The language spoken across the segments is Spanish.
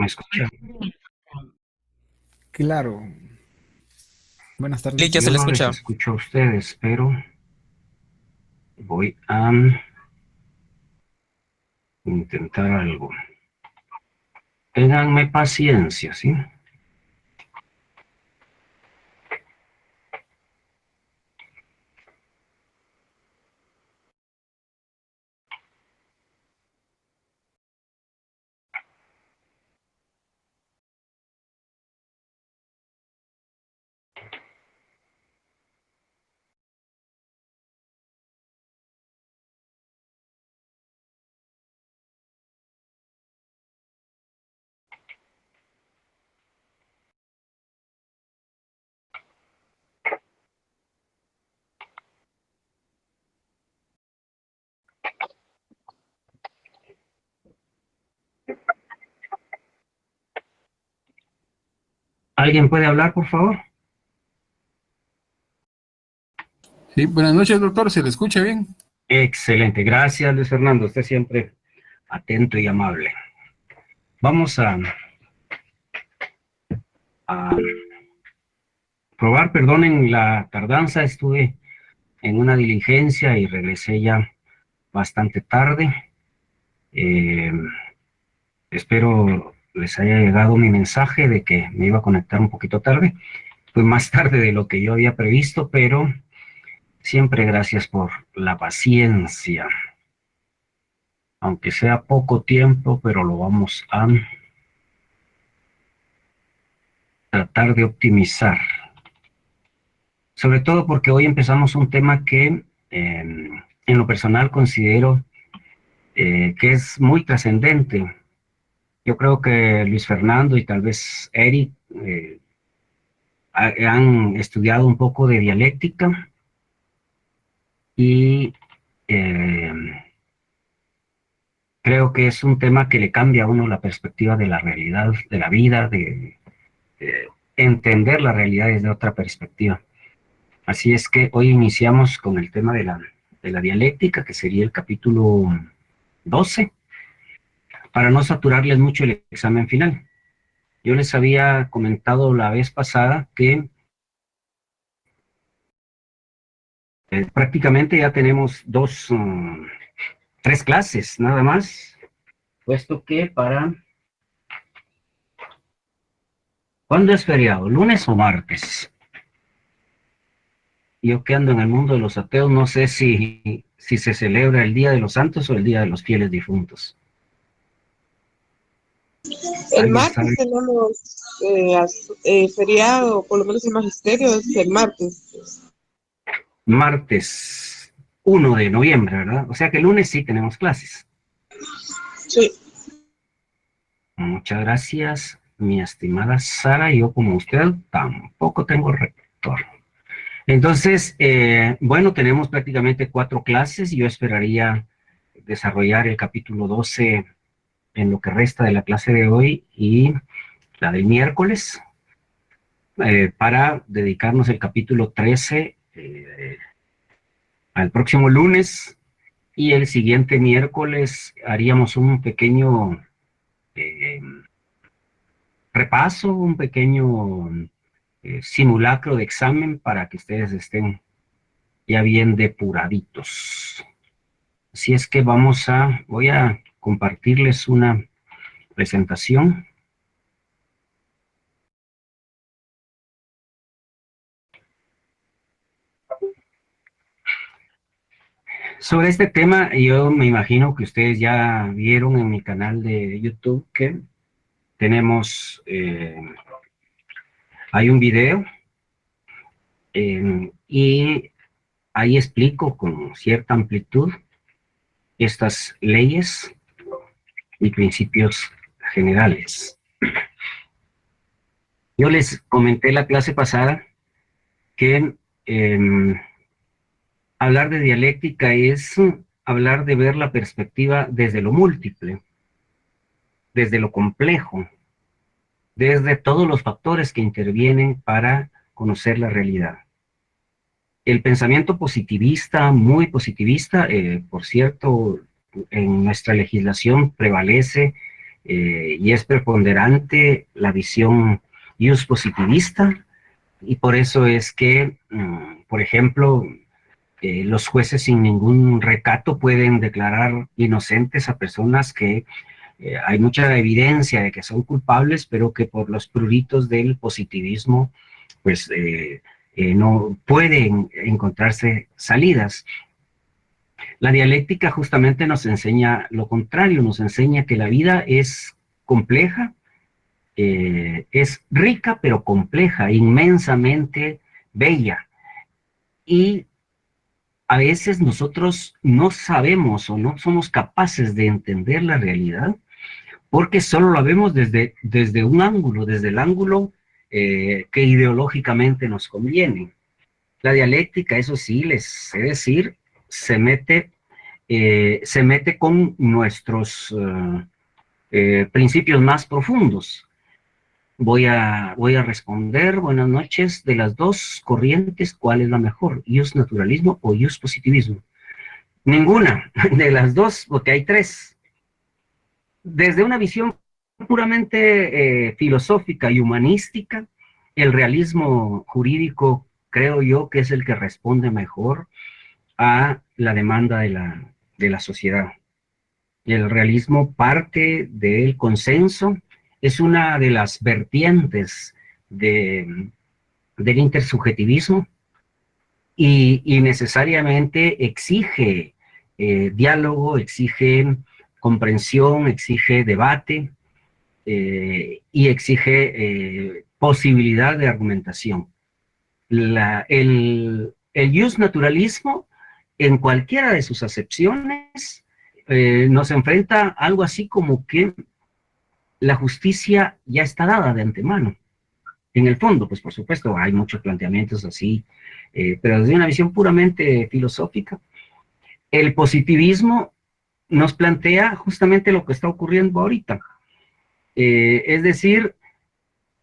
¿Me escucha? Claro. Buenas Sí, ya tardes. se Yo le no les escucha. escucho a ustedes, pero voy a intentar algo. Ténganme paciencia, ¿sí? ¿Alguien puede hablar, por favor? Sí, buenas noches, doctor. ¿Se le escucha bien? Excelente, gracias, Luis Fernando. Usted siempre atento y amable. Vamos a probar, perdonen la tardanza, estuve en una diligencia y regresé ya bastante tarde. Eh, Espero les haya llegado mi mensaje de que me iba a conectar un poquito tarde. Fue más tarde de lo que yo había previsto, pero siempre gracias por la paciencia. Aunque sea poco tiempo, pero lo vamos a tratar de optimizar. Sobre todo porque hoy empezamos un tema que en lo personal considero que es muy trascendente. Yo creo que Luis Fernando y tal vez Eric han estudiado un poco de dialéctica y eh, creo que es un tema que le cambia a uno la perspectiva de la realidad, de la vida, de entender la realidad desde otra perspectiva. Así es que hoy iniciamos con el tema de la dialéctica, que sería el capítulo 12, para no saturarles mucho el examen final. Yo les había comentado la vez pasada que prácticamente ya tenemos tres clases nada más, puesto que ¿cuándo es feriado? ¿Lunes o martes? Yo que ando en el mundo de los ateos, no sé si se celebra el Día de los Santos o el Día de los Fieles Difuntos. El ¿Alguien martes sabe? tenemos feriado, por lo menos el magisterio es el martes. Martes 1 de noviembre, ¿verdad? O sea que el lunes sí tenemos clases. Sí. Muchas gracias, mi estimada Sara. Yo, como usted, tampoco tengo rector. Entonces, bueno, tenemos prácticamente 4 clases. Yo esperaría desarrollar el capítulo 12 en lo que resta de la clase de hoy y la del miércoles, para dedicarnos el capítulo 13 al próximo lunes, y el siguiente miércoles haríamos un pequeño eh, repaso, un pequeño simulacro de examen para que ustedes estén ya bien depuraditos. Así es que voy a compartirles una presentación. Sobre este tema, yo me imagino que ustedes ya vieron en mi canal de YouTube que tenemos, hay un video y ahí explico con cierta amplitud estas leyes y principios generales. Yo les comenté la clase pasada que hablar de dialéctica es hablar de ver la perspectiva desde lo múltiple, desde lo complejo, desde todos los factores que intervienen para conocer la realidad. El pensamiento positivista, muy positivista, por cierto, en nuestra legislación prevalece y es preponderante la visión ius positivista, y por eso es que, por ejemplo, los jueces sin ningún recato pueden declarar inocentes a personas que hay mucha evidencia de que son culpables, pero que por los pruritos del positivismo, pues no pueden encontrarse salidas. La dialéctica justamente nos enseña lo contrario, nos enseña que la vida es compleja, es rica pero compleja, inmensamente bella. Y a veces nosotros no sabemos o no somos capaces de entender la realidad porque solo la vemos desde un ángulo, desde el ángulo que ideológicamente nos conviene. La dialéctica, eso sí, les sé decir, se mete con nuestros principios más profundos. Voy a responder, buenas noches, de las dos corrientes, ¿cuál es la mejor? ¿Ius naturalismo o ius positivismo? Ninguna de las dos, porque hay tres. Desde una visión puramente filosófica y humanística, el realismo jurídico creo yo que es el que responde mejor a la demanda de la sociedad. El realismo parte del consenso, es una de las vertientes del intersubjetivismo y necesariamente exige diálogo, exige comprensión, exige debate y exige posibilidad de argumentación. El jus naturalismo, en cualquiera de sus acepciones, nos enfrenta a algo así como que la justicia ya está dada de antemano. En el fondo, pues por supuesto, hay muchos planteamientos así, pero desde una visión puramente filosófica, el positivismo nos plantea justamente lo que está ocurriendo ahorita. Es decir,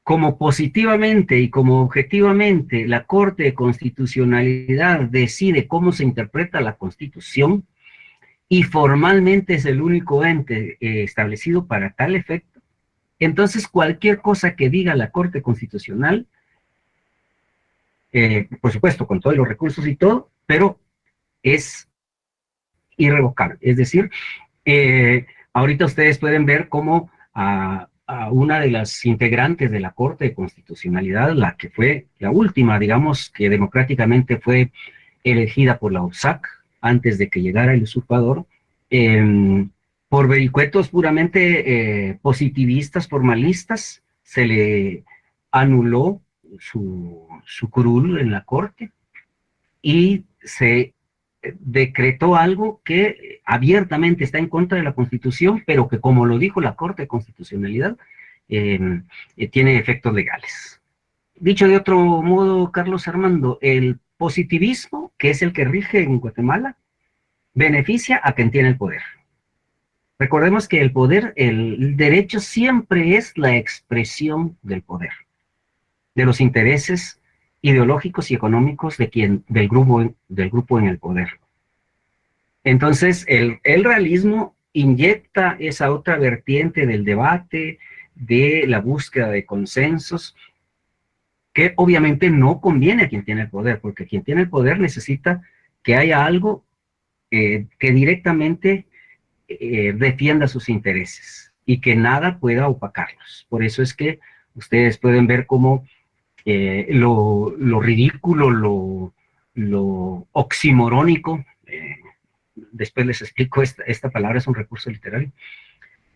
como positivamente y como objetivamente la Corte de Constitucionalidad decide cómo se interpreta la Constitución y formalmente es el único ente establecido para tal efecto, entonces cualquier cosa que diga la Corte Constitucional, por supuesto con todos los recursos y todo, pero es irrevocable. Es decir, ahorita ustedes pueden ver cómo a una de las integrantes de la Corte de Constitucionalidad, la que fue la última, digamos, que democráticamente fue elegida por la OPSAC antes de que llegara el usurpador, por vericuetos puramente positivistas, formalistas, se le anuló su curul en la Corte y se decretó algo que abiertamente está en contra de la Constitución, pero que, como lo dijo la Corte de Constitucionalidad, tiene efectos legales. Dicho de otro modo, Carlos Armando, el positivismo, que es el que rige en Guatemala, beneficia a quien tiene el poder. Recordemos que el poder, el derecho siempre es la expresión del poder, de los intereses ideológicos y económicos del grupo en el poder. Entonces, el realismo inyecta esa otra vertiente del debate, de la búsqueda de consensos, que obviamente no conviene a quien tiene el poder, porque quien tiene el poder necesita que haya algo que directamente defienda sus intereses y que nada pueda opacarlos. Por eso es que ustedes pueden ver cómo lo ridículo, lo oximorónico, después les explico, esta palabra es un recurso literario,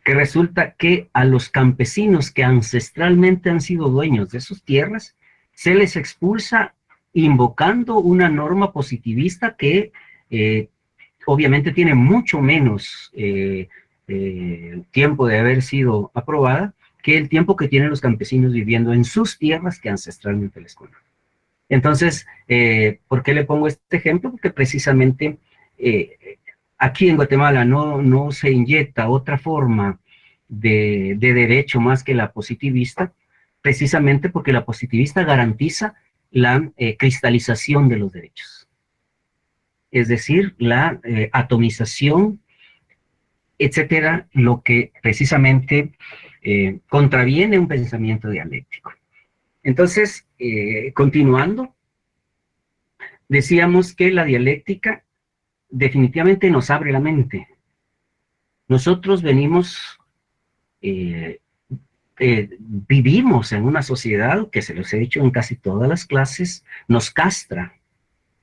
que resulta que a los campesinos que ancestralmente han sido dueños de sus tierras, se les expulsa invocando una norma positivista que obviamente tiene mucho menos tiempo de haber sido aprobada que el tiempo que tienen los campesinos viviendo en sus tierras que ancestralmente les conocen. Entonces, ¿por qué le pongo este ejemplo? Porque precisamente aquí en Guatemala no se inyecta otra forma de derecho más que la positivista, precisamente porque la positivista garantiza la cristalización de los derechos. Es decir, la atomización etcétera, lo que precisamente contraviene un pensamiento dialéctico. Entonces, continuando, decíamos que la dialéctica definitivamente nos abre la mente. Nosotros vivimos en una sociedad que, se los he dicho en casi todas las clases, nos castra,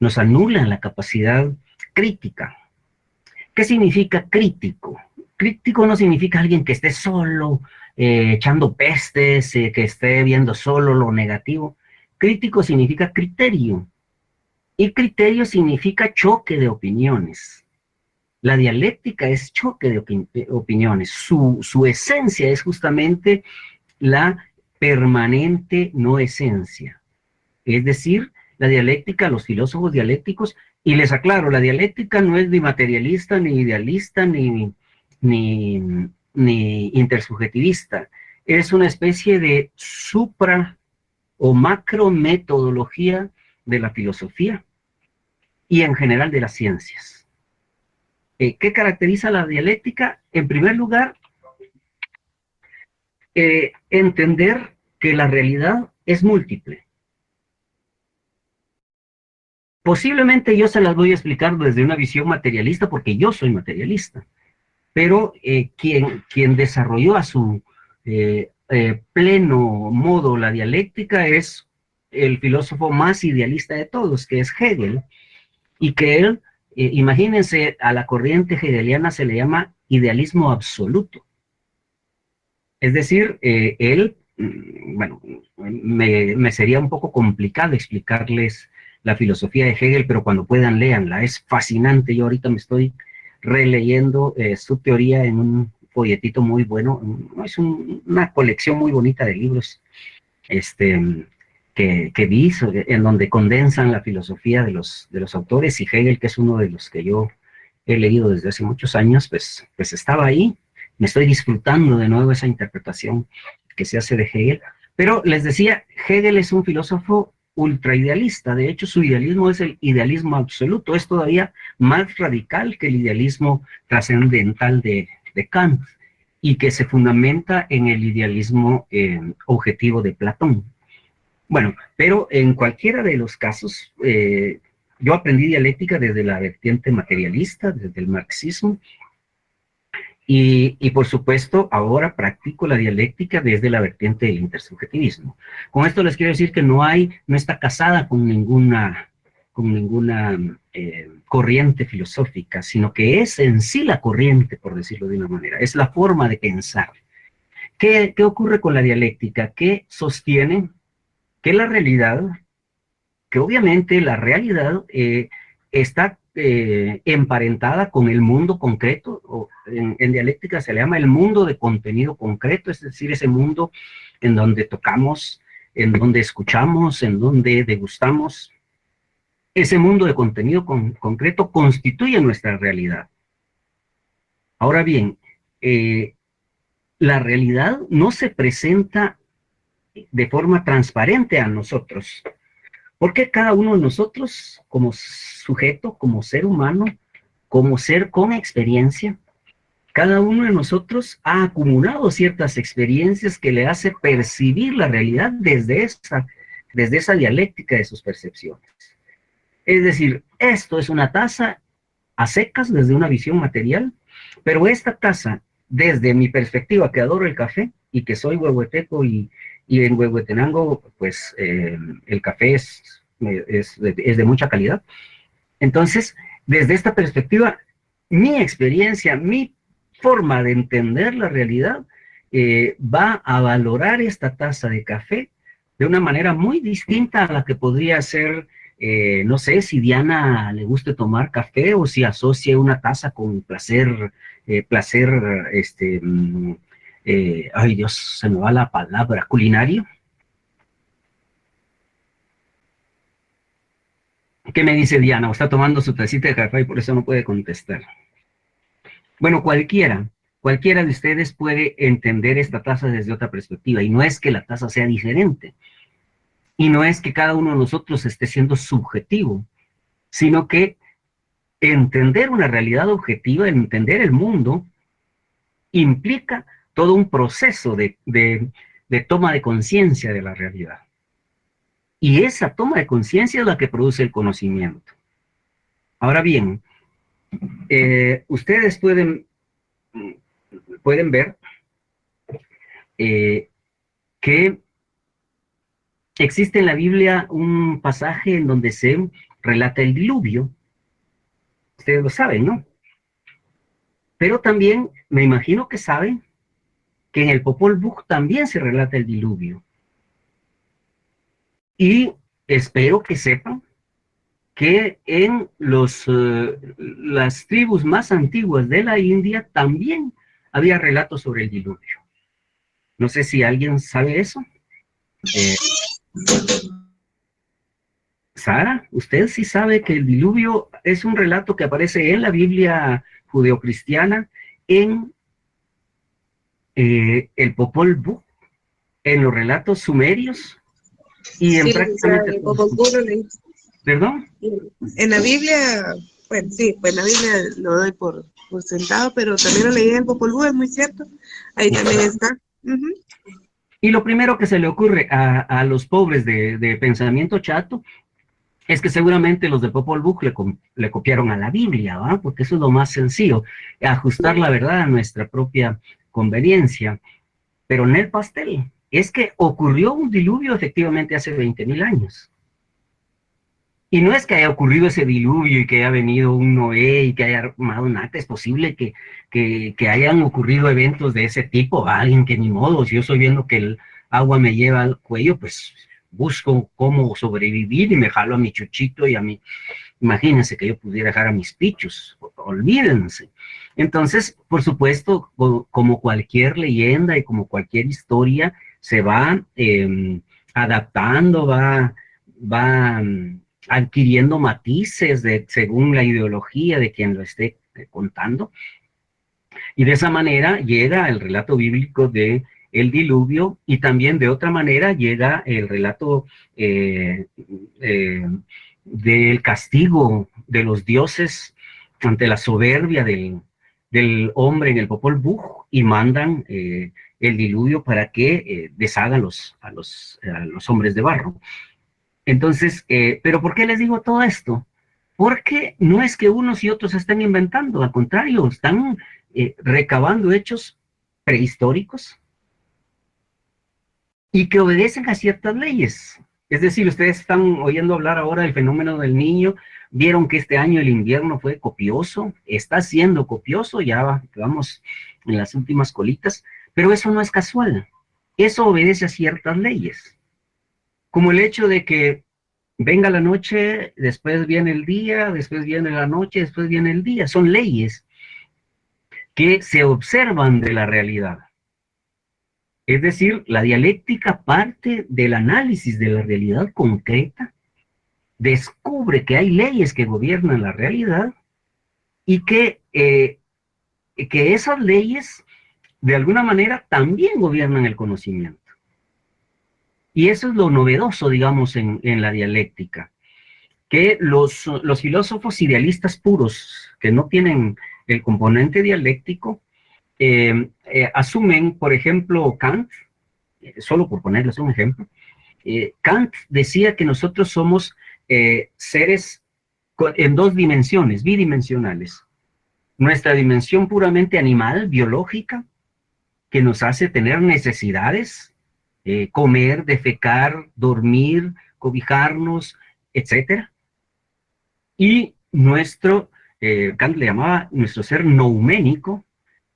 nos anula la capacidad crítica. ¿Qué significa crítico? Crítico no significa alguien que esté solo, echando pestes, que esté viendo solo lo negativo. Crítico significa criterio. Y criterio significa choque de opiniones. La dialéctica es choque de opiniones. Su esencia es justamente la permanente no esencia. Es decir, la dialéctica, los filósofos dialécticos, y les aclaro, la dialéctica no es ni materialista, ni idealista, ni intersubjetivista. Es una especie de supra o macro metodología de la filosofía y en general de las ciencias. ¿Qué caracteriza la dialéctica? En primer lugar, entender que la realidad es múltiple. Posiblemente yo se las voy a explicar desde una visión materialista, porque yo soy materialista, pero quien desarrolló a su pleno modo la dialéctica es el filósofo más idealista de todos, que es Hegel, y que él, imagínense, a la corriente hegeliana se le llama idealismo absoluto. Es decir, bueno, me sería un poco complicado explicarles la filosofía de Hegel, pero cuando puedan, léanla, es fascinante. Yo ahorita me estoy releyendo su teoría en un folletito muy bueno, es una colección muy bonita de libros que vi, en donde condensan la filosofía de los autores, y Hegel, que es uno de los que yo he leído desde hace muchos años, pues estaba ahí. Me estoy disfrutando de nuevo esa interpretación que se hace de Hegel. Pero les decía, Hegel es un filósofo ultraidealista. De hecho, su idealismo es el idealismo absoluto. Es todavía más radical que el idealismo trascendental de Kant, y que se fundamenta en el idealismo objetivo de Platón. Bueno, pero en cualquiera de los casos, yo aprendí dialéctica desde la vertiente materialista, desde el marxismo, y por supuesto, ahora practico la dialéctica desde la vertiente del intersubjetivismo. Con esto les quiero decir que no está casada con ninguna corriente filosófica, sino que es en sí la corriente, por decirlo de una manera, es la forma de pensar. ¿Qué ocurre con la dialéctica? Que sostiene que la realidad, que obviamente la realidad está emparentada con el mundo concreto, o en dialéctica se le llama el mundo de contenido concreto, es decir, ese mundo en donde tocamos, en donde escuchamos, en donde degustamos. Ese mundo de contenido concreto constituye nuestra realidad. Ahora bien, la realidad no se presenta de forma transparente a nosotros, porque cada uno de nosotros, como sujeto, como ser humano, como ser con experiencia, cada uno de nosotros ha acumulado ciertas experiencias que le hace percibir la realidad desde esa dialéctica de sus percepciones. Es decir, esto es una taza a secas desde una visión material, pero esta taza, desde mi perspectiva, que adoro el café y que soy huehueteco, y en Huehuetenango, pues el café es de mucha calidad. Entonces, desde esta perspectiva, mi experiencia, mi forma de entender la realidad va a valorar esta taza de café de una manera muy distinta a la que podría ser, no sé, si Diana le guste tomar café, o si asocie una taza con placer, ay Dios, se me va la palabra, culinario. ¿Qué me dice Diana? ¿O está tomando su tacita de café y por eso no puede contestar? Bueno, cualquiera de ustedes puede entender esta taza desde otra perspectiva, y no es que la taza sea diferente, y no es que cada uno de nosotros esté siendo subjetivo, sino que entender una realidad objetiva, entender el mundo, implica todo un proceso de toma de conciencia de la realidad. Y esa toma de conciencia es la que produce el conocimiento. Ahora bien, ustedes pueden ver que existe en la Biblia un pasaje en donde se relata el diluvio. Ustedes lo saben, ¿no? Pero también me imagino que saben que en el Popol Vuh también se relata el diluvio. Y espero que sepan que en las tribus más antiguas de la India también había relatos sobre el diluvio. No sé si alguien sabe eso. Sara, ¿usted sí sabe que el diluvio es un relato que aparece en la Biblia judeocristiana, en el Popol Vuh, en los relatos sumerios y en Sí, prácticamente el todos? Popol Vuh lo leí. ¿Perdón? En la Biblia, bueno, sí, pues en la Biblia lo doy por sentado, pero también lo leí en el Popol Vuh, es muy cierto. Ahí también está. Ujú. Y lo primero que se le ocurre a los pobres de pensamiento chato es que seguramente los de Popol Vuh le copiaron a la Biblia, ¿va? Porque eso es lo más sencillo, ajustar la verdad a nuestra propia conveniencia. Pero en el pastel es que ocurrió un diluvio efectivamente hace 20.000 años. Y no es que haya ocurrido ese diluvio y que haya venido un Noé y que haya armado nada, es posible que hayan ocurrido eventos de ese tipo. Alguien que ni modo, si yo estoy viendo que el agua me lleva al cuello, pues busco cómo sobrevivir y me jalo a mi chuchito y a mi... Imagínense que yo pudiera dejar a mis pichos, olvídense. Entonces, por supuesto, como cualquier leyenda y como cualquier historia, se va adaptando, va adquiriendo matices según la ideología de quien lo esté contando. Y de esa manera llega el relato bíblico de el diluvio y también de otra manera llega el relato del castigo de los dioses ante la soberbia del hombre en el Popol Vuh y mandan el diluvio para que deshagan a los hombres de barro. Entonces, ¿pero por qué les digo todo esto? Porque no es que unos y otros estén inventando, al contrario, están recabando hechos prehistóricos y que obedecen a ciertas leyes. Es decir, ustedes están oyendo hablar ahora del fenómeno del Niño, vieron que este año el invierno fue copioso, está siendo copioso, ya vamos en las últimas colitas, pero eso no es casual, eso obedece a ciertas leyes, como el hecho de que venga la noche, después viene el día, después viene la noche, después viene el día. Son leyes que se observan de la realidad. Es decir, la dialéctica parte del análisis de la realidad concreta, descubre que hay leyes que gobiernan la realidad y que esas leyes de alguna manera también gobiernan el conocimiento. Y eso es lo novedoso, digamos, en la dialéctica. Que los filósofos idealistas puros, que no tienen el componente dialéctico, asumen, por ejemplo, Kant, solo por ponerles un ejemplo, Kant decía que nosotros somos seres en dos dimensiones, bidimensionales. Nuestra dimensión puramente animal, biológica, que nos hace tener necesidades, comer, defecar, dormir, cobijarnos, etcétera. Y Kant le llamaba nuestro ser nouménico,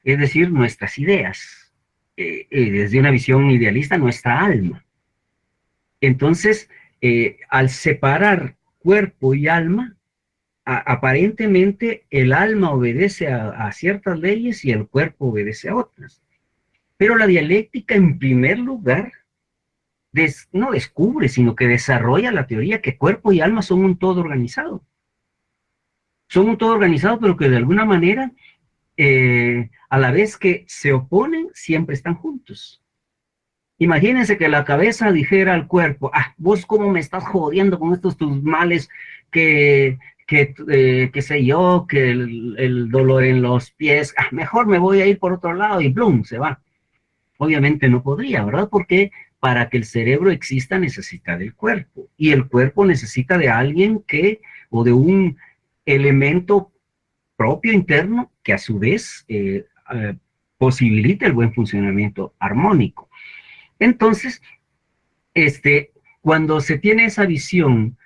es decir, nuestras ideas, desde una visión idealista, nuestra alma. Entonces, al separar cuerpo y alma, aparentemente el alma obedece a ciertas leyes y el cuerpo obedece a otras. Pero la dialéctica, en primer lugar, no descubre, sino que desarrolla la teoría que cuerpo y alma son un todo organizado. Son un todo organizado, pero que de alguna manera, a la vez que se oponen, siempre están juntos. Imagínense que la cabeza dijera al cuerpo, ah, vos cómo me estás jodiendo con estos tus males, qué sé yo, que el dolor en los pies, ah, mejor me voy a ir por otro lado y ¡blum! Se va. Obviamente no podría, ¿verdad? Porque para que el cerebro exista necesita del cuerpo, y el cuerpo necesita de alguien o de un elemento propio interno que a su vez posibilite el buen funcionamiento armónico. Entonces, cuando se tiene esa visión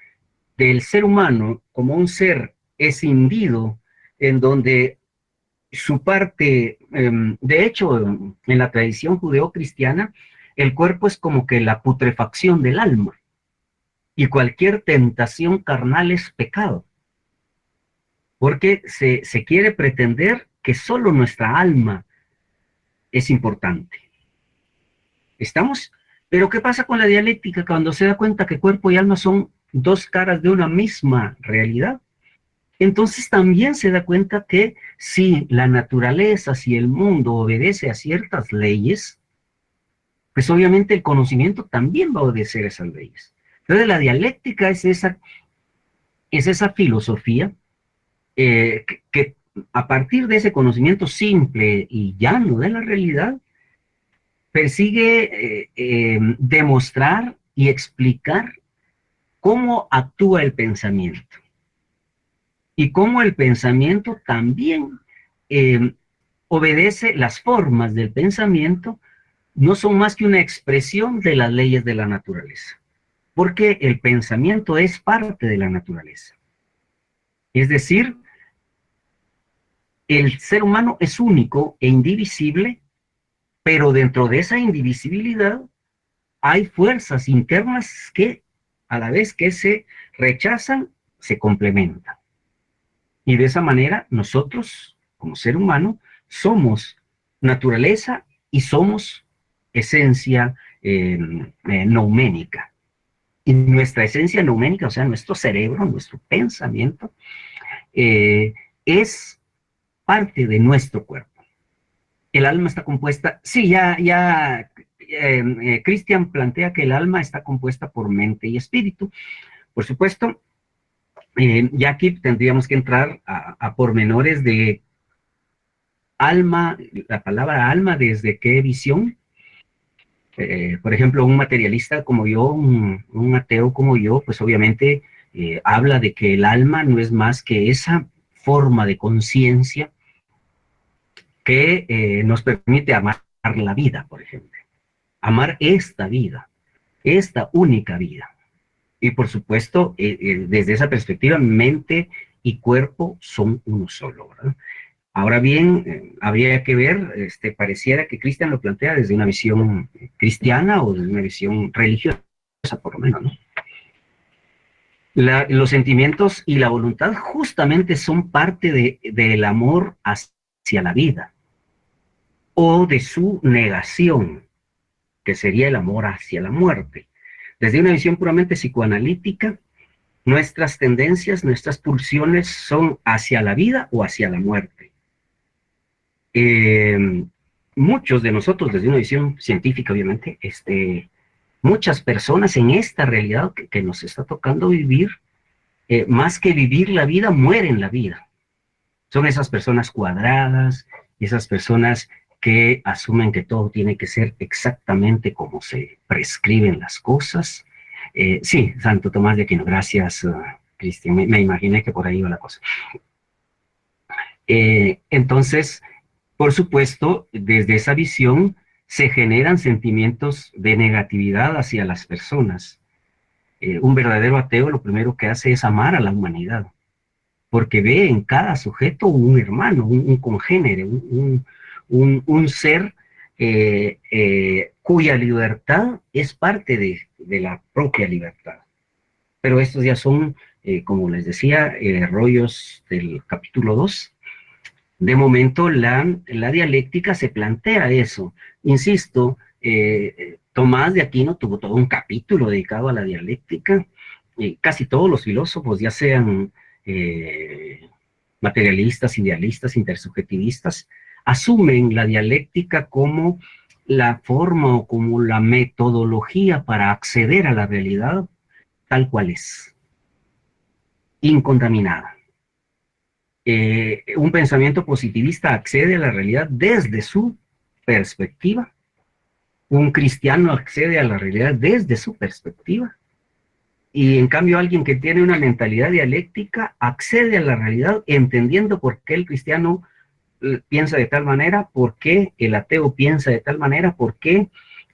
del ser humano como un ser escindido, en donde su parte, de hecho, en la tradición judeocristiana, el cuerpo es como que la putrefacción del alma, y cualquier tentación carnal es pecado, porque se quiere pretender que solo nuestra alma es importante. ¿Estamos? Pero ¿qué pasa con la dialéctica cuando se da cuenta que cuerpo y alma son dos caras de una misma realidad? Entonces también se da cuenta que si la naturaleza, si el mundo obedece a ciertas leyes, pues obviamente el conocimiento también va a obedecer a esas leyes. Entonces la dialéctica es esa filosofía que a partir de ese conocimiento simple y llano de la realidad, persigue demostrar y explicar cómo actúa el pensamiento, y cómo el pensamiento también obedece, las formas del pensamiento no son más que una expresión de las leyes de la naturaleza, porque el pensamiento es parte de la naturaleza. Es decir, el ser humano es único e indivisible, pero dentro de esa indivisibilidad hay fuerzas internas que, a la vez que se rechazan, se complementan. Y de esa manera nosotros, como ser humano, somos naturaleza y somos esencia nouménica. Y nuestra esencia nouménica, o sea, nuestro cerebro, nuestro pensamiento, es parte de nuestro cuerpo. El alma está compuesta, sí, Christian plantea que el alma está compuesta por mente y espíritu. Por supuesto, ya aquí tendríamos que entrar a pormenores de alma, la palabra alma, desde qué visión. Por ejemplo, un materialista como yo, un ateo como yo, pues obviamente habla de que el alma no es más que esa forma de conciencia que nos permite amar la vida, por ejemplo. Amar esta vida, esta única vida. Y por supuesto, desde esa perspectiva, mente y cuerpo son uno solo, ¿verdad? Ahora bien, habría que ver, pareciera que Cristian lo plantea desde una visión cristiana o desde una visión religiosa, por lo menos, ¿no? Los sentimientos y la voluntad justamente son parte del amor hacia la vida, o de su negación, que sería el amor hacia la muerte. Desde una visión puramente psicoanalítica, nuestras tendencias, nuestras pulsiones son hacia la vida o hacia la muerte. Muchos de nosotros, desde una visión científica, obviamente, muchas personas en esta realidad que nos está tocando vivir, más que vivir la vida, mueren la vida. Son esas personas cuadradas, esas personas que asumen que todo tiene que ser exactamente como se prescriben las cosas. Sí, Santo Tomás de Aquino, gracias, Cristian, me imaginé que por ahí iba la cosa. Entonces, por supuesto, desde esa visión se generan sentimientos de negatividad hacia las personas. Un verdadero ateo lo primero que hace es amar a la humanidad, porque ve en cada sujeto un hermano, un congénere, un ser cuya libertad es parte de la propia libertad. Pero estos ya son, como les decía, rollos del capítulo 2. De momento la dialéctica se plantea eso. Insisto, Tomás de Aquino tuvo todo un capítulo dedicado a la dialéctica. Casi todos los filósofos, ya sean materialistas, idealistas, intersubjetivistas, asumen la dialéctica como la forma o como la metodología para acceder a la realidad tal cual es, incontaminada. Un pensamiento positivista accede a la realidad desde su perspectiva. Un cristiano accede a la realidad desde su perspectiva. Y en cambio alguien que tiene una mentalidad dialéctica accede a la realidad entendiendo por qué el cristiano piensa de tal manera, por qué el ateo piensa de tal manera, por qué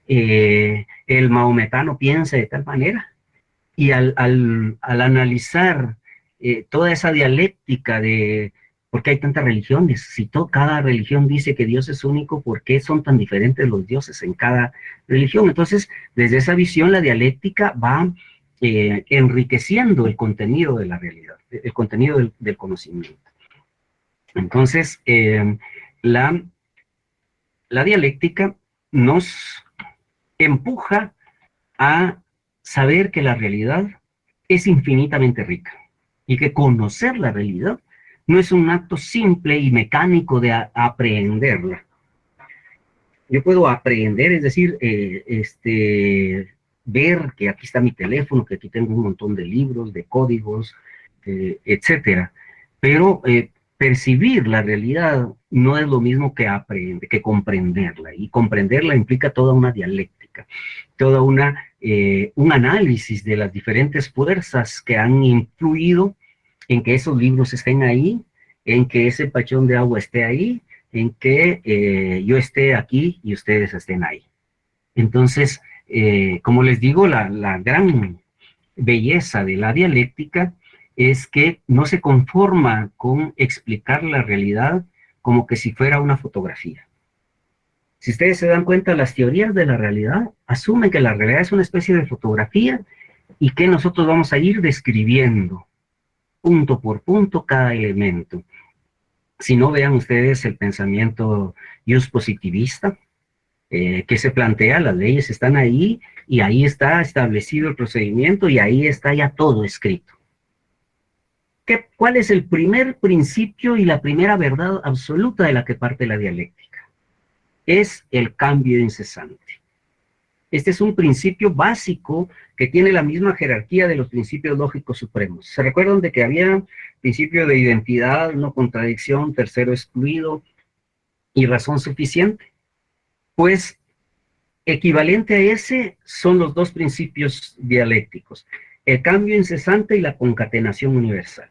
el maometano piensa de tal manera. Y al analizar toda esa dialéctica de por qué hay tantas religiones, si cada religión dice que Dios es único, ¿por qué son tan diferentes los dioses en cada religión? Entonces, desde esa visión, la dialéctica va enriqueciendo el contenido de la realidad, el contenido del conocimiento. Entonces, la dialéctica nos empuja a saber que la realidad es infinitamente rica y que conocer la realidad no es un acto simple y mecánico de aprehenderla. Yo puedo aprender, es decir, ver que aquí está mi teléfono, que aquí tengo un montón de libros, de códigos, etcétera. Pero percibir la realidad no es lo mismo que aprender, que comprenderla. Y comprenderla implica toda una dialéctica, toda un análisis de las diferentes fuerzas que han influido en que esos libros estén ahí, en que ese pachón de agua esté ahí, en que yo esté aquí y ustedes estén ahí. Entonces, como les digo, la gran belleza de la dialéctica es que no se conforma con explicar la realidad como que si fuera una fotografía. Si ustedes se dan cuenta, las teorías de la realidad asumen que la realidad es una especie de fotografía y que nosotros vamos a ir describiendo punto por punto cada elemento. Si no, vean ustedes el pensamiento positivista, que se plantea, las leyes están ahí, y ahí está establecido el procedimiento, y ahí está ya todo escrito. ¿Cuál es el primer principio y la primera verdad absoluta de la que parte la dialéctica? Es el cambio incesante. Este es un principio básico que tiene la misma jerarquía de los principios lógicos supremos. ¿Se recuerdan de que había principio de identidad, no contradicción, tercero excluido y razón suficiente? Pues equivalente a ese son los dos principios dialécticos, el cambio incesante y la concatenación universal.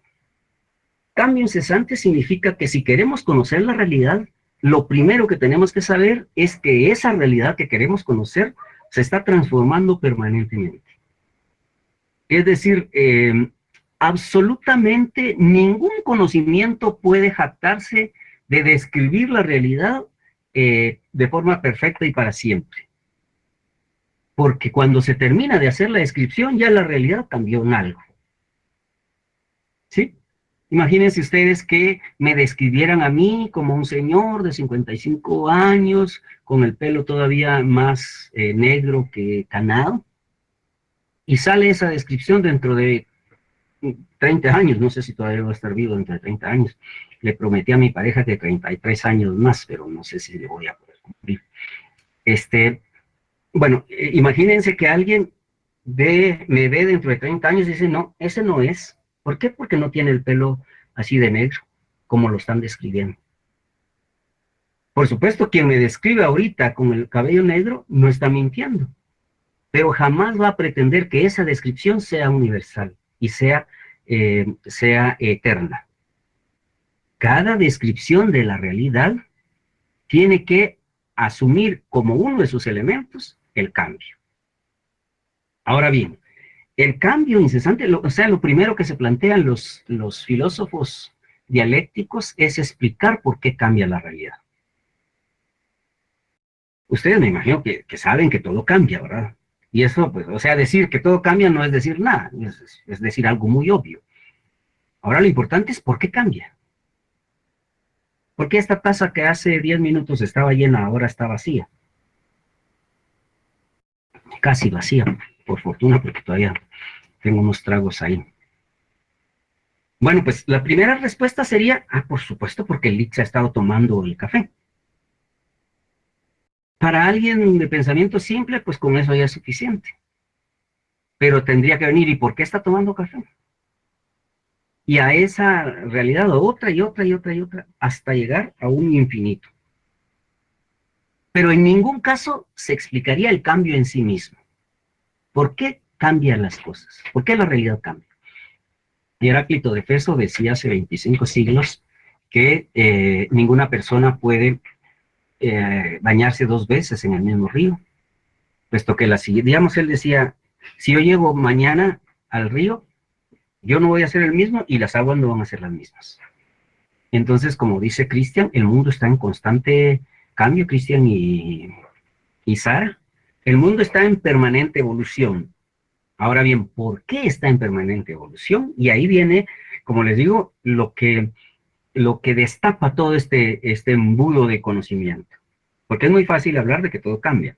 Cambio incesante significa que si queremos conocer la realidad, lo primero que tenemos que saber es que esa realidad que queremos conocer se está transformando permanentemente. Es decir, absolutamente ningún conocimiento puede jactarse de describir la realidad de forma perfecta y para siempre. Porque cuando se termina de hacer la descripción, ya la realidad cambió en algo. ¿Sí? Imagínense ustedes que me describieran a mí como un señor de 55 años, con el pelo todavía más negro que canado, y sale esa descripción dentro de 30 años, no sé si todavía va a estar vivo dentro de 30 años. Le prometí a mi pareja que 33 años más, pero no sé si le voy a poder cumplir. Bueno, imagínense que alguien me ve dentro de 30 años y dice, no, ese no es. ¿Por qué? Porque no tiene el pelo así de negro, como lo están describiendo. Por supuesto, quien me describe ahorita con el cabello negro no está mintiendo, pero jamás va a pretender que esa descripción sea universal y sea eterna. Cada descripción de la realidad tiene que asumir como uno de sus elementos el cambio. Ahora bien, el cambio incesante, o sea, lo primero que se plantean los filósofos dialécticos es explicar por qué cambia la realidad. Ustedes me imagino que saben que todo cambia, ¿verdad? Y eso, pues, o sea, decir que todo cambia no es decir nada, es decir algo muy obvio. Ahora lo importante es por qué cambia. ¿Por qué esta taza que hace 10 minutos estaba llena ahora está vacía? Casi vacía, por fortuna, porque todavía tengo unos tragos ahí. Bueno, pues la primera respuesta sería, por supuesto, porque el Lick se ha estado tomando el café. Para alguien de pensamiento simple, pues con eso ya es suficiente. Pero tendría que venir, ¿y por qué está tomando café? Y a esa realidad otra y otra y otra y otra, hasta llegar a un infinito. Pero en ningún caso se explicaría el cambio en sí mismo. ¿Por qué cambian las cosas? ¿Por qué la realidad cambia? Y Heráclito de Éfeso decía hace 25 siglos que ninguna persona puede bañarse 2 veces en el mismo río, puesto que digamos, él decía, si yo llego mañana al río, yo no voy a ser el mismo y las aguas no van a ser las mismas. Entonces, como dice Cristian, el mundo está en constante cambio, Cristian y Sara. El mundo está en permanente evolución. Ahora bien, ¿por qué está en permanente evolución? Y ahí viene, como les digo, lo que destapa todo este embudo de conocimiento. Porque es muy fácil hablar de que todo cambia,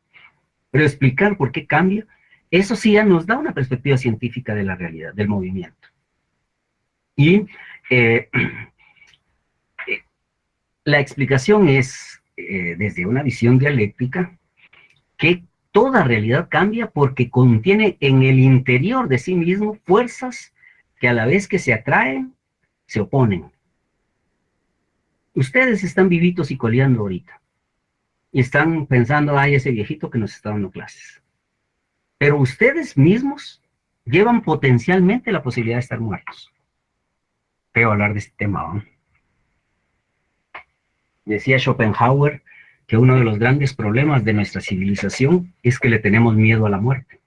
pero explicar por qué cambia, eso sí ya nos da una perspectiva científica de la realidad, del movimiento. Y la explicación es, desde una visión dialéctica, que toda realidad cambia porque contiene en el interior de sí mismo fuerzas que a la vez que se atraen, se oponen. Ustedes están vivitos y coleando ahorita. Y están pensando, ay, ese viejito que nos está dando clases. Pero ustedes mismos llevan potencialmente la posibilidad de estar muertos. Feo hablar de este tema, ¿no? Decía Schopenhauer que uno de los grandes problemas de nuestra civilización es que le tenemos miedo a la muerte.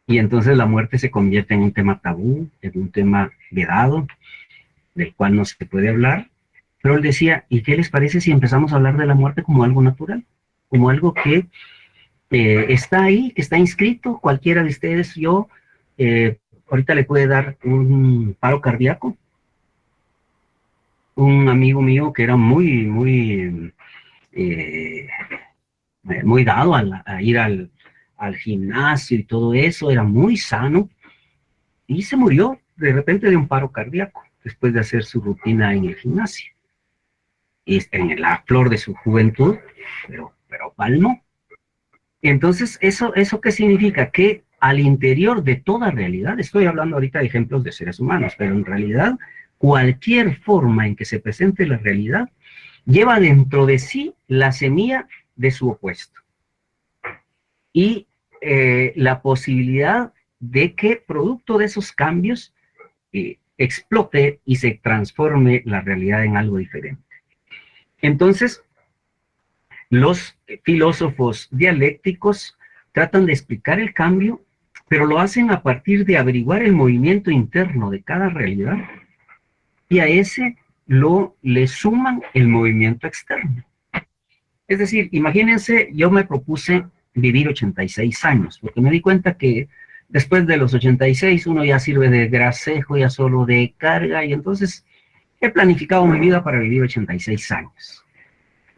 Y entonces la muerte se convierte en un tema tabú, en un tema vedado, del cual no se puede hablar. Pero él decía, ¿y qué les parece si empezamos a hablar de la muerte como algo natural? Como algo que está ahí, que está inscrito, cualquiera de ustedes, yo, ahorita le puede dar un paro cardíaco. Un amigo mío que era muy dado a ir al gimnasio y todo eso, era muy sano, y se murió de repente de un paro cardíaco, después de hacer su rutina en el gimnasio. Y en la flor de su juventud, pero palmó. Entonces, ¿eso qué significa? Que al interior de toda realidad, estoy hablando ahorita de ejemplos de seres humanos, pero en realidad, cualquier forma en que se presente la realidad, lleva dentro de sí la semilla de su opuesto. Y la posibilidad de que, producto de esos cambios, explote y se transforme la realidad en algo diferente. Entonces, los filósofos dialécticos tratan de explicar el cambio, pero lo hacen a partir de averiguar el movimiento interno de cada realidad, y a ese le suman el movimiento externo. Es decir, imagínense, yo me propuse vivir 86 años, porque me di cuenta que después de los 86 uno ya sirve de gracejo, ya solo de carga, y entonces he planificado mi vida para vivir 86 años.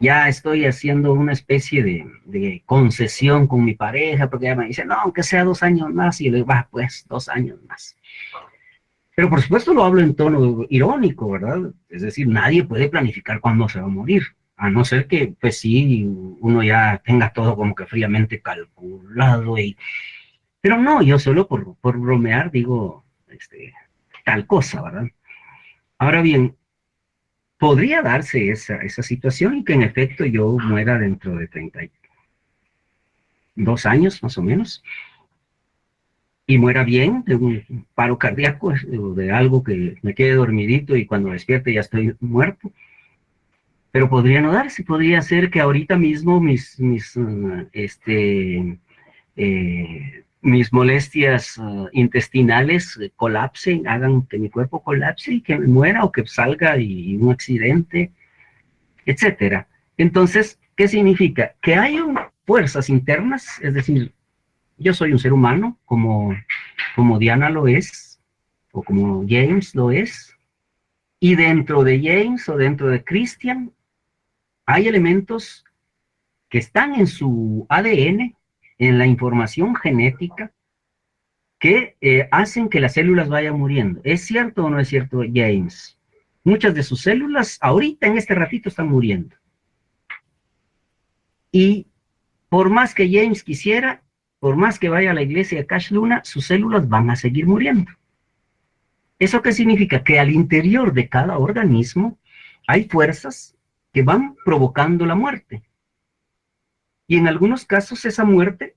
Ya estoy haciendo una especie de concesión con mi pareja, porque ella me dice, no, aunque sea 2 años más, y yo le digo, va, pues, 2 años más. Pero por supuesto lo hablo en tono irónico, ¿verdad? Es decir, nadie puede planificar cuándo se va a morir, a no ser que, pues sí, uno ya tenga todo como que fríamente calculado. Pero no, yo solo por bromear digo tal cosa, ¿verdad? Ahora bien, podría darse esa situación y que en efecto yo muera dentro de 32 años, más o menos, y muera bien de un paro cardíaco, de algo que me quede dormidito y cuando despierte ya estoy muerto. Pero podría no darse, podría ser que ahorita mismo mis molestias intestinales colapsen, hagan que mi cuerpo colapse y que me muera, o que salga y un accidente, etcétera. Entonces, ¿qué significa? Que hay fuerzas internas, es decir, yo soy un ser humano, como Diana lo es, o como James lo es, y dentro de James o dentro de Christian hay elementos que están en su ADN, en la información genética, que hacen que las células vayan muriendo. ¿Es cierto o no es cierto, James? Muchas de sus células ahorita en este ratito están muriendo. Y por más que James quisiera, por más que vaya a la iglesia de Cash Luna, sus células van a seguir muriendo. ¿Eso qué significa? Que al interior de cada organismo hay fuerzas que van provocando la muerte. Y en algunos casos esa muerte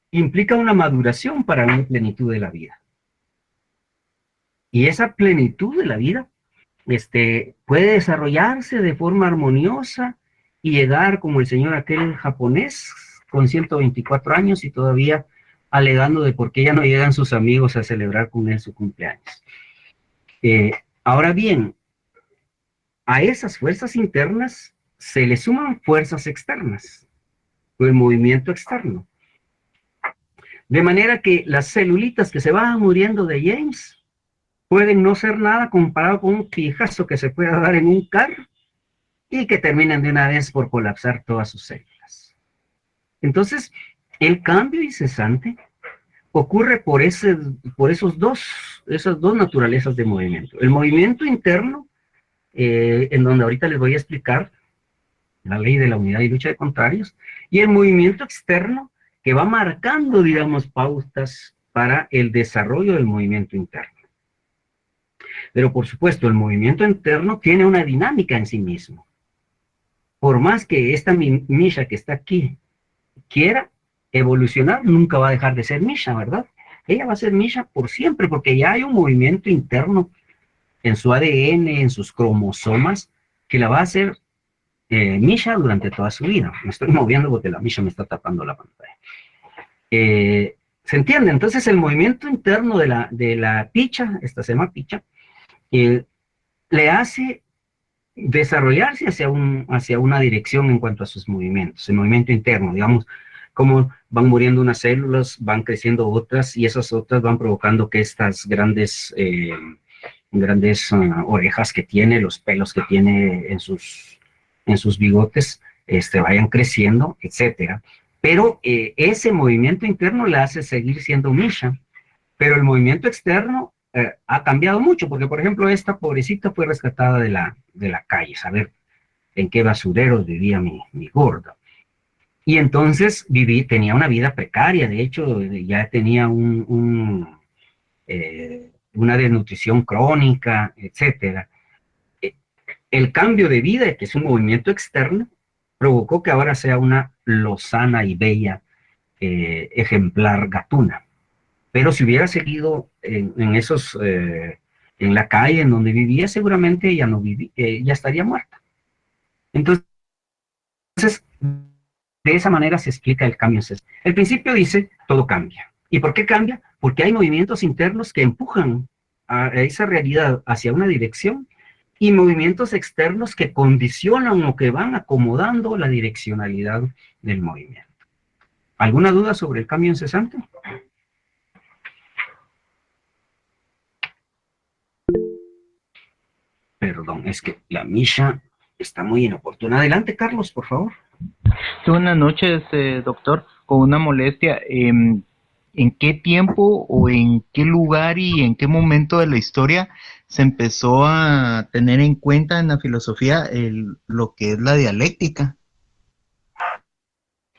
implica una maduración para una plenitud de la vida. Y esa plenitud de la vida puede desarrollarse de forma armoniosa y llegar como el señor aquel japonés con 124 años y todavía alegando de por qué ya no llegan sus amigos a celebrar con él su cumpleaños. Ahora bien, a esas fuerzas internas se le suman fuerzas externas, o el movimiento externo. De manera que las celulitas que se van muriendo de James pueden no ser nada comparado con un pijazo que se pueda dar en un carro y que terminen de una vez por colapsar todas sus células. Entonces, el cambio incesante ocurre por esas dos naturalezas de movimiento. El movimiento interno, en donde ahorita les voy a explicar la ley de la unidad y lucha de contrarios, y el movimiento externo que va marcando, digamos, pautas para el desarrollo del movimiento interno. Pero por supuesto, el movimiento interno tiene una dinámica en sí mismo. Por más que esta Misha que está aquí quiera evolucionar, nunca va a dejar de ser Misha, ¿verdad? Ella va a ser Misha por siempre, porque ya hay un movimiento interno en su ADN, en sus cromosomas, que la va a hacer Misha durante toda su vida. Me estoy moviendo porque la Misha me está tapando la pantalla. ¿Se entiende? Entonces el movimiento interno de la picha, esta se llama picha, le hace desarrollarse hacia una dirección en cuanto a sus movimientos, el movimiento interno, digamos, cómo van muriendo unas células, van creciendo otras, y esas otras van provocando que estas grandes orejas que tiene, los pelos que tiene en sus bigotes, vayan creciendo, etcétera. Pero ese movimiento interno le hace seguir siendo Misha, pero el movimiento externo ha cambiado mucho, porque por ejemplo esta pobrecita fue rescatada de la calle, saber en qué basureros vivía mi gorda. Y entonces tenía una vida precaria, de hecho ya tenía una desnutrición crónica, etcétera. El cambio de vida, que es un movimiento externo, provocó que ahora sea una lozana y bella ejemplar gatuna. Pero si hubiera seguido en la calle en donde vivía, seguramente ya ya estaría muerta. Entonces, de esa manera se explica el cambio. El principio dice, todo cambia. ¿Y por qué cambia? Porque hay movimientos internos que empujan a esa realidad hacia una dirección y movimientos externos que condicionan o que van acomodando la direccionalidad del movimiento. ¿Alguna duda sobre el cambio incesante? Perdón, es que la Misha está muy inoportuna. Adelante, Carlos, por favor. Buenas noches, doctor. Con una molestia, ¿en qué tiempo o en qué lugar y en qué momento de la historia se empezó a tener en cuenta en la filosofía lo que es la dialéctica?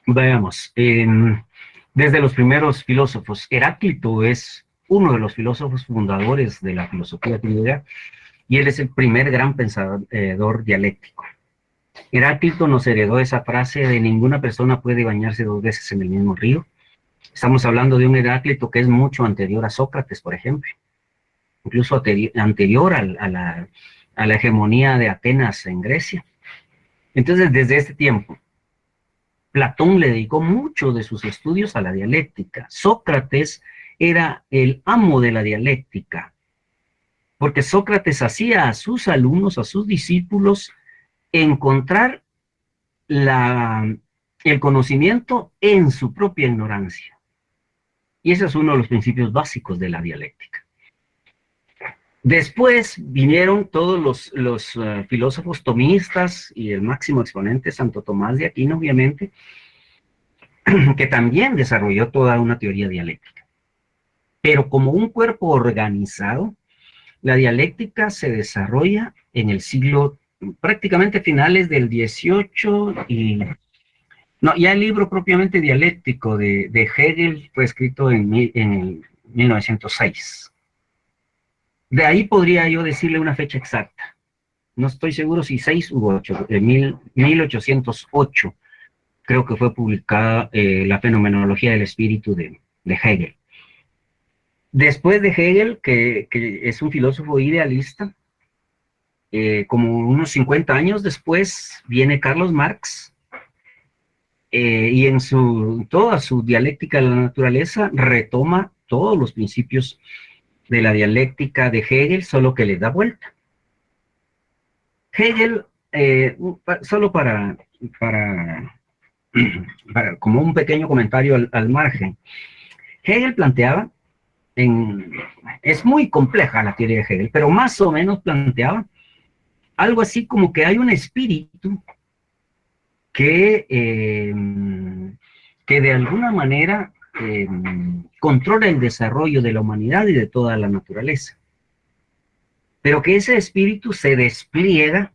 Veamos, desde los primeros filósofos, Heráclito es uno de los filósofos fundadores de la filosofía griega, y él es el primer gran pensador dialéctico. Heráclito nos heredó esa frase de ninguna persona puede bañarse 2 veces en el mismo río. Estamos hablando de un Heráclito que es mucho anterior a Sócrates, por ejemplo, incluso anterior a la hegemonía de Atenas en Grecia. Entonces, desde este tiempo, Platón le dedicó mucho de sus estudios a la dialéctica. Sócrates era el amo de la dialéctica, porque Sócrates hacía a sus alumnos, a sus discípulos, encontrar el conocimiento en su propia ignorancia. Y ese es uno de los principios básicos de la dialéctica. Después vinieron todos los filósofos tomistas y el máximo exponente, Santo Tomás de Aquino, obviamente, que también desarrolló toda una teoría dialéctica. Pero como un cuerpo organizado, la dialéctica se desarrolla en el siglo, prácticamente finales del XVIII No, ya el libro propiamente dialéctico de Hegel fue escrito en el 1906. De ahí podría yo decirle una fecha exacta. No estoy seguro si 6 u 8, de 1808 creo que fue publicada la fenomenología del espíritu de Hegel. Después de Hegel, que es un filósofo idealista, como unos 50 años después, viene Carlos Marx, y en toda su dialéctica de la naturaleza retoma todos los principios de la dialéctica de Hegel, solo que le da vuelta. Hegel, solo para como un pequeño comentario al margen, Hegel planteaba, es muy compleja la teoría de Hegel, pero más o menos planteaba algo así como que hay un espíritu que de alguna manera controla el desarrollo de la humanidad y de toda la naturaleza, pero que ese espíritu se despliega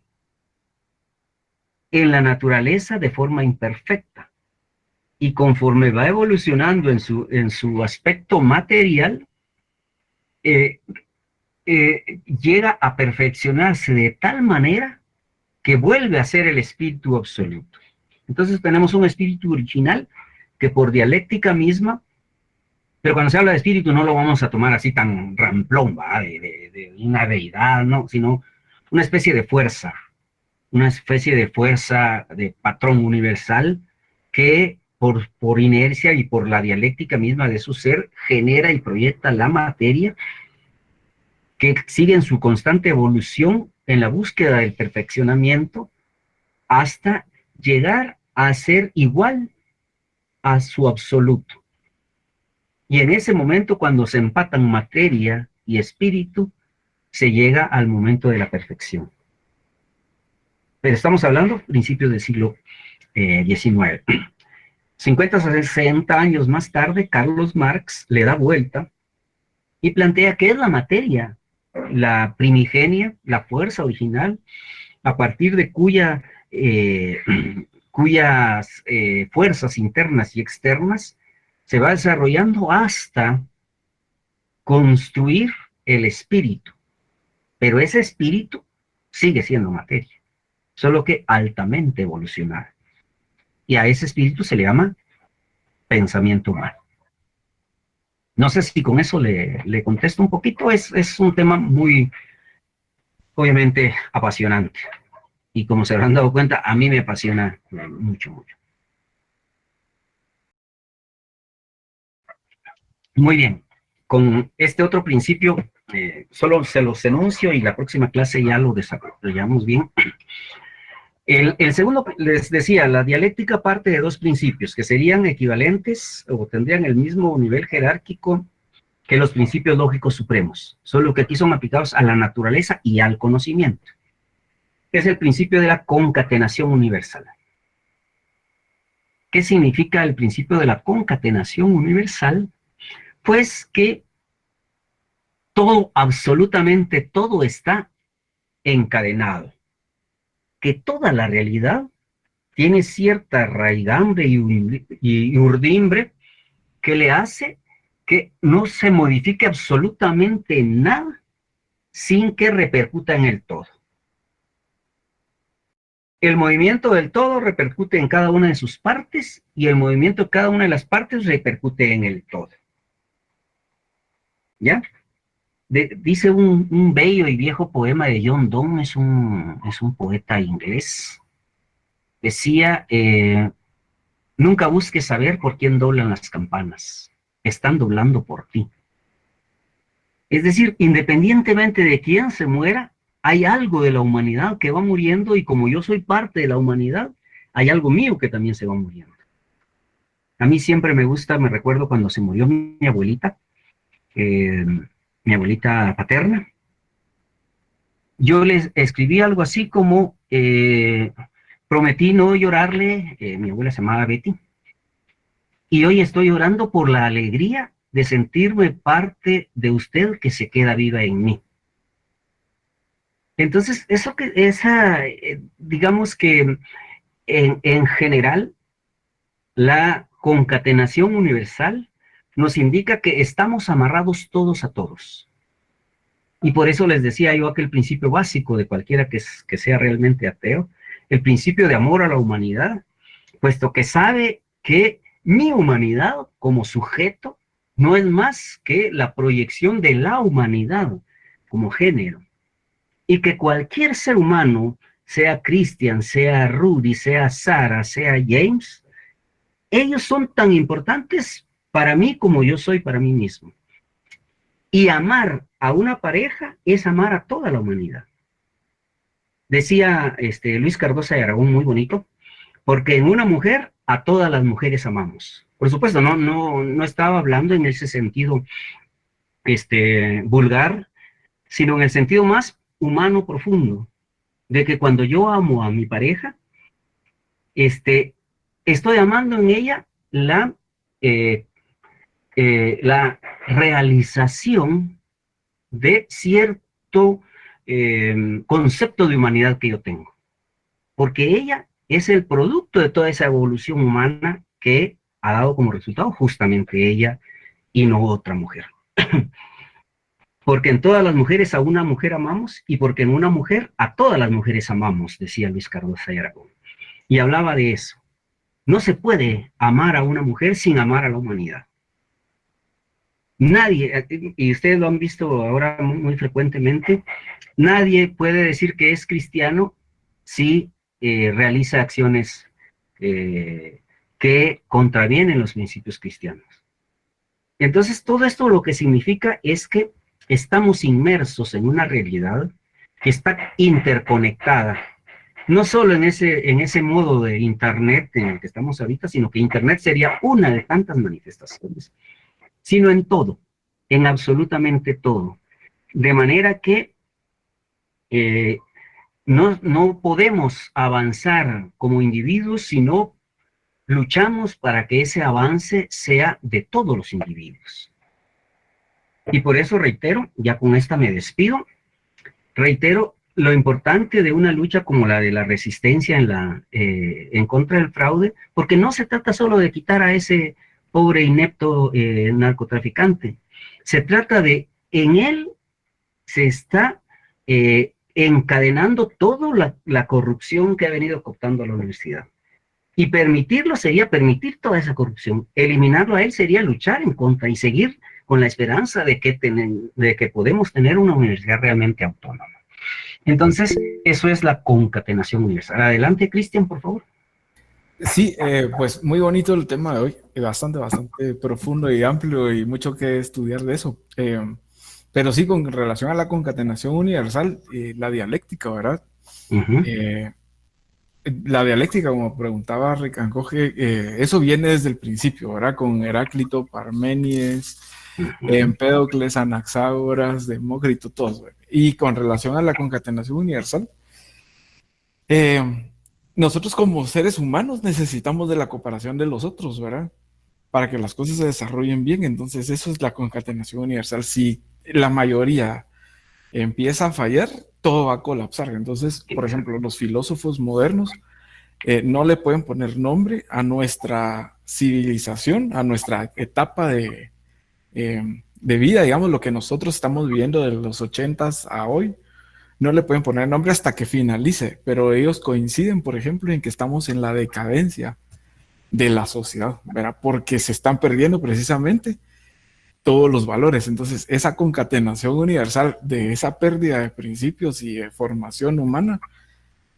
en la naturaleza de forma imperfecta, y conforme va evolucionando en su aspecto material, llega a perfeccionarse de tal manera que vuelve a ser el espíritu absoluto. Entonces tenemos un espíritu original que por dialéctica misma, pero cuando se habla de espíritu no lo vamos a tomar así tan ramplón, ¿va? De una deidad, no, sino una especie de fuerza de patrón universal que por inercia y por la dialéctica misma de su ser genera y proyecta la materia, que sigue en su constante evolución en la búsqueda del perfeccionamiento hasta llegar a ser igual a su absoluto. Y en ese momento, cuando se empatan materia y espíritu, se llega al momento de la perfección. Pero estamos hablando principios del siglo XIX. 50 o 60 años más tarde, Carlos Marx le da vuelta y plantea que es la materia, la primigenia, la fuerza original, a partir de cuyas fuerzas internas y externas se va desarrollando hasta construir el espíritu. Pero ese espíritu sigue siendo materia, solo que altamente evolucionada. Y a ese espíritu se le llama pensamiento humano. No sé si con eso le contesto un poquito. Es un tema muy, obviamente, apasionante. Y como se habrán dado cuenta, a mí me apasiona mucho, mucho. Muy bien. Con este otro principio, solo se los enuncio y la próxima clase ya lo desarrollamos bien. El segundo, les decía, la dialéctica parte de dos principios que serían equivalentes o tendrían el mismo nivel jerárquico que los principios lógicos supremos, solo que aquí son aplicados a la naturaleza y al conocimiento. Es el principio de la concatenación universal. ¿Qué significa el principio de la concatenación universal? Pues que todo, absolutamente todo está encadenado, que toda la realidad tiene cierta raigambre y urdimbre que le hace que no se modifique absolutamente nada sin que repercuta en el todo. El movimiento del todo repercute en cada una de sus partes y el movimiento de cada una de las partes repercute en el todo. ¿Ya? Dice un bello y viejo poema de John Donne, es un poeta inglés. Decía, nunca busques saber por quién doblan las campanas, están doblando por ti. Es decir, independientemente de quién se muera, hay algo de la humanidad que va muriendo y como yo soy parte de la humanidad, hay algo mío que también se va muriendo. A mí siempre me recuerdo cuando se murió mi abuelita paterna, yo les escribí algo así como, prometí no llorarle, mi abuela se llamaba Betty, y hoy estoy llorando por la alegría de sentirme parte de usted que se queda viva en mí. Entonces, digamos que en general, La concatenación universal nos indica que estamos amarrados todos a todos. Y por eso les decía yo aquel principio básico de cualquiera que sea realmente ateo, el principio de amor a la humanidad, puesto que sabe que mi humanidad como sujeto no es más que la proyección de la humanidad como género. Y que cualquier ser humano, sea Christian, sea Rudy, sea Sara, sea James, ellos son tan importantes para mí como yo soy para mí mismo. Y amar a una pareja es amar a toda la humanidad. Decía Luis Cardosa de Aragón, muy bonito, porque en una mujer a todas las mujeres amamos. Por supuesto, no estaba hablando en ese sentido vulgar, sino en el sentido más humano profundo, de que cuando yo amo a mi pareja, estoy amando en ella la realización de cierto concepto de humanidad que yo tengo. Porque ella es el producto de toda esa evolución humana que ha dado como resultado justamente ella y no otra mujer. Porque en todas las mujeres a una mujer amamos y porque en una mujer a todas las mujeres amamos, decía Luis Cardosa de Aragón. Y hablaba de eso. No se puede amar a una mujer sin amar a la humanidad. Nadie, y ustedes lo han visto ahora muy frecuentemente, nadie puede decir que es cristiano si realiza acciones que contravienen los principios cristianos. Entonces, todo esto lo que significa es que estamos inmersos en una realidad que está interconectada, no solo en ese modo de Internet en el que estamos ahorita, sino que Internet sería una de tantas manifestaciones, sino en todo, en absolutamente todo. De manera que no podemos avanzar como individuos si no luchamos para que ese avance sea de todos los individuos. Y por eso reitero, ya con esta me despido, reitero lo importante de una lucha como la de la resistencia en contra del fraude, porque no se trata solo de quitar a ese pobre inepto narcotraficante, se trata de, en él se está encadenando toda la corrupción que ha venido cooptando a la universidad. Y permitirlo sería permitir toda esa corrupción. Eliminarlo a él sería luchar en contra y seguir con la esperanza de que podemos tener una universidad realmente autónoma. Entonces, eso es la concatenación universal. Adelante, Cristian, por favor. Sí, pues muy bonito el tema de hoy, bastante profundo y amplio y mucho que estudiar de eso. Pero sí, con relación a la concatenación universal, la dialéctica, ¿verdad? La dialéctica, como preguntaba Ricancoge, eso viene desde el principio, ¿verdad? Con Heráclito, Parménides, Empédocles, Anaxágoras, Demócrito, todos, ¿verdad? Y con relación a la concatenación universal, nosotros como seres humanos necesitamos de la cooperación de los otros, ¿verdad? Para que las cosas se desarrollen bien. Entonces, eso es la concatenación universal. Si la mayoría empieza a fallar, todo va a colapsar. Entonces, por ejemplo, los filósofos modernos no le pueden poner nombre a nuestra civilización, a nuestra etapa de vida, digamos, lo que nosotros estamos viviendo de los 80s a hoy. No le pueden poner nombre hasta que finalice, pero ellos coinciden, por ejemplo, en que estamos en la decadencia de la sociedad, ¿verdad? Porque se están perdiendo precisamente todos los valores. Entonces, esa concatenación universal de esa pérdida de principios y de formación humana,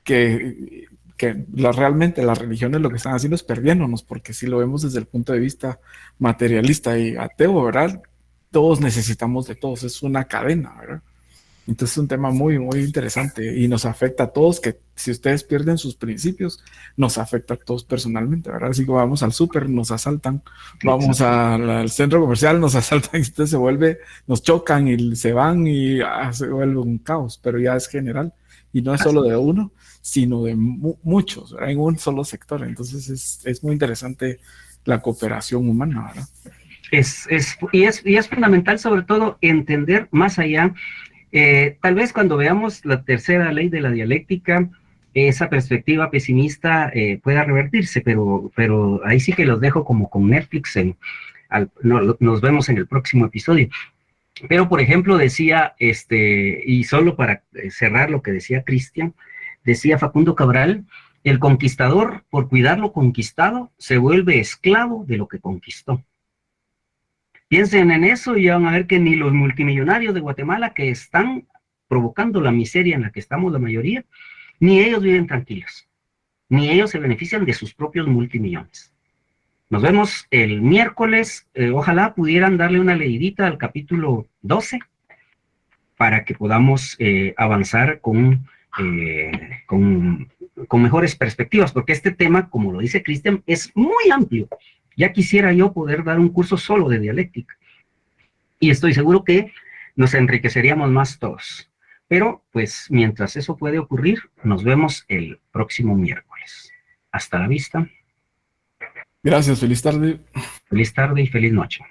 que realmente las religiones lo que están haciendo es perdiéndonos, porque si lo vemos desde el punto de vista materialista y ateo, ¿verdad? Todos necesitamos de todos, es una cadena, ¿verdad? Entonces es un tema muy interesante y nos afecta a todos, que si ustedes pierden sus principios, nos afecta a todos personalmente, ¿verdad? Así que vamos al súper, nos asaltan, vamos al centro comercial, nos asaltan, y entonces nos chocan y se van y se vuelve un caos, pero ya es general y no es solo de uno, sino de muchos, ¿verdad? En un solo sector. Entonces es muy interesante la cooperación humana, ¿verdad? Y es fundamental sobre todo entender más allá. Tal vez cuando veamos la tercera ley de la dialéctica, esa perspectiva pesimista pueda revertirse, pero ahí sí que los dejo como con Netflix, nos vemos en el próximo episodio. Pero, por ejemplo, decía, y solo para cerrar lo que decía Cristian, decía Facundo Cabral, el conquistador, por cuidar lo conquistado, se vuelve esclavo de lo que conquistó. Piensen en eso y van a ver que ni los multimillonarios de Guatemala, que están provocando la miseria en la que estamos la mayoría, ni ellos viven tranquilos, ni ellos se benefician de sus propios multimillones. Nos vemos el miércoles, ojalá pudieran darle una leidita al capítulo 12 para que podamos avanzar con mejores perspectivas, porque este tema, como lo dice Cristian, es muy amplio. Ya quisiera yo poder dar un curso solo de dialéctica, y estoy seguro que nos enriqueceríamos más todos. Pero, pues, mientras eso puede ocurrir, nos vemos el próximo miércoles. Hasta la vista. Gracias, feliz tarde. Feliz tarde y feliz noche.